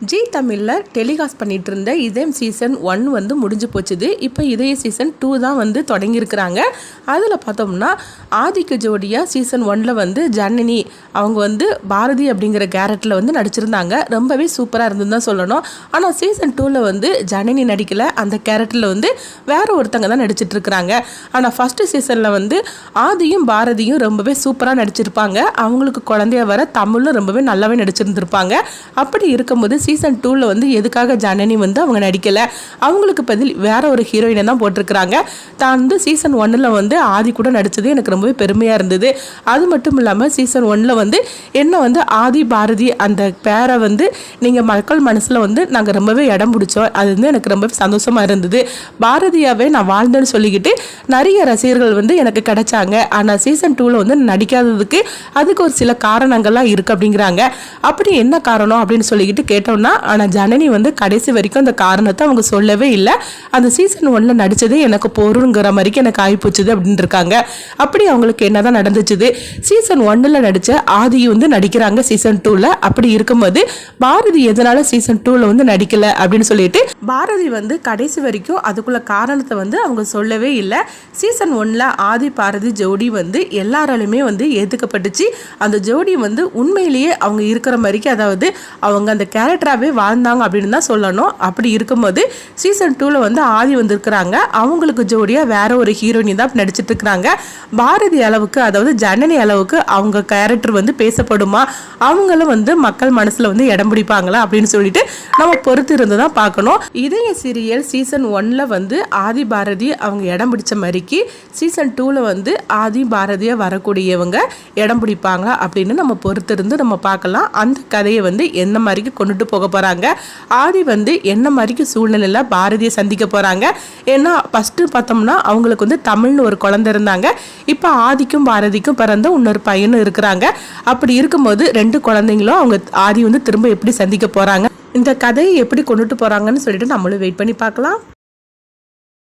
G தமிழில் telecast பண்ணிகிட்டு இருந்த இதயம் சீசன் 1 வந்து முடிஞ்சு போச்சுது. இப்போ இதய சீசன் 2 தான் வந்து தொடங்கியிருக்கிறாங்க. அதில் பார்த்தோம்னா ஆதிக்கு ஜோடியாக சீசன் 1 வந்து ஜனனி அவங்க வந்து பாரதி அப்படிங்கிற கேரக்டரில் வந்து நடிச்சிருந்தாங்க. ரொம்பவே சூப்பராக இருந்துன்னு தான் சொல்லணும். ஆனால் சீசன் 2ல் வந்து ஜனனி நடிக்கலை. அந்த கேரக்டரில் வந்து வேற ஒருத்தங்க தான் நடிச்சிட்ருக்குறாங்க. ஆனால் ஃபஸ்ட்டு சீசனில் வந்து ஆதியும் பாரதியும் ரொம்பவே சூப்பராக நடிச்சிருப்பாங்க. அவங்களுக்கு குழந்தைய வர தமிழும் ரொம்பவே நல்லாவே நடிச்சிருந்துருப்பாங்க. அப்படி இருக்கும்போது சீசன் 2ல் வந்து எதுக்காக ஜனனி வந்து அவங்க நடிக்கலை, அவங்களுக்கு பதில் வேற ஒரு ஹீரோயினை தான் போட்டிருக்கிறாங்க. தான் வந்து சீசன் 1ல் வந்து ஆதி கூட நடித்தது எனக்கு ரொம்பவே பெருமையாக இருந்தது. அது மட்டும் இல்லாமல் சீசன் 1ல் வந்து என்ன வந்து ஆதி பாரதி அந்த பேரை வந்து நீங்கள் மக்கள் மனசில் வந்து நாங்கள் ரொம்பவே இடம் பிடிச்சோம். அது வந்து எனக்கு ரொம்பவே சந்தோஷமாக இருந்தது. பாரதியாவே நான் வாழ்ந்தேன்னு சொல்லிக்கிட்டு நிறைய ரசிகர்கள் வந்து எனக்கு கிடைச்சாங்க. ஆனால் சீசன் 2ல் வந்து நடிக்காததுக்கு அதுக்கு ஒரு சில காரணங்கள்லாம் இருக்குது அப்படிங்கிறாங்க. அப்படி என்ன காரணம் அப்படின்னு சொல்லிக்கிட்டு கேட்டோம்னா, ஆனால் ஜனனி வந்து கடைசி வரைக்கும் அந்த காரணத்தை அவங்க சொல்லவே இல்லை. அந்த சீசன் 1ல் நடித்ததே எனக்கு போருங்கிற மாதிரிக்கு எனக்கு ஆகிப்போச்சுது அப்படின்னு இருக்காங்க. அப்படி அவங்களுக்கு என்னதான் நடந்துச்சுது. சீசன் 1ல் நடித்த ஆதி வந்து நடிக்கிறாங்க சீசன் 2ல். அப்படி இருக்கும்போது பாரதி எதனால சீசன் 2ல் வந்து நடிக்கலை அப்படின்னு சொல்லிட்டு பாரதி வந்து கடைசி வரைக்கும் அதுக்குள்ள காரணத்தை வந்து அவங்க சொல்லவே இல்லை. சீசன் 1ல் ஆதி பாரதி ஜோடி வந்து எல்லாராலுமே வந்து ஏற்றுக்கப்பட்டுச்சு. அந்த ஜோடி வந்து உண்மையிலேயே அவங்க இருக்கிற மாதிரிக்கு, அதாவது அவங்க அந்த கேரக்டராகவே வாழ்ந்தாங்க அப்படின்னு தான் சொல்லணும். அப்படி இருக்கும்போது சீசன் 2ல் வந்து ஆதி வந்திருக்கிறாங்க. அவங்களுக்கு ஜோடியாக வேற ஒரு ஹீரோயினி தான் நடிச்சிட்டு இருக்கிறாங்க. பாரதி அளவுக்கு, அதாவது ஜனனி அளவுக்கு அவங்க கேரக்டர் வந்து பேசப்படுமா, அவங்களும் வந்து மக்கள் மனசில் வந்து இடம் பிடிப்பாங்களா அப்படின்னு சொல்லிட்டு நம்ம பொறுத்து இருந்து தான் பார்க்கணும். இதய சீரியல் சீசன் 1ல் வந்து ஆதி பாரதி அவங்க இடம் பிடிச்ச மாதிரிக்கு சீசன் 2ல் வந்து ஆதி பாரதியாக வரக்கூடியவங்க இடம் பிடிப்பாங்களா அப்படின்னு நம்ம பொறுத்து இருந்து நம்ம பார்க்கலாம். அந்த கதையை வந்து என்ன மாதிரிக்கு கொண்டுட்டு போக போகிறாங்க, ஆதி வந்து என்ன மாதிரிக்கு சூழ்நிலையில் பாரதியை சந்திக்க போகிறாங்க. ஏன்னா ஃபஸ்ட்டு பார்த்தோம்னா அவங்களுக்கு வந்து தமிழ்னு ஒரு குழந்தை இருந்தாங்க. இப்போ ஆதிக்கும் பாரதிக்கும் பிறந்த இன்னொரு பையனும் இருக்கிறாங்க. அப்படி இருக்கும்போது 2 குழந்தைங்களும் அவங்க ஆதி வந்து திரும்ப எப்படி சந்திக்க போகிறாங்க, இந்த கதையை எப்படி கொண்டுட்டு போகிறாங்கன்னு சொல்லிட்டு நம்மளும் வெயிட் பண்ணி பார்க்கலாம்.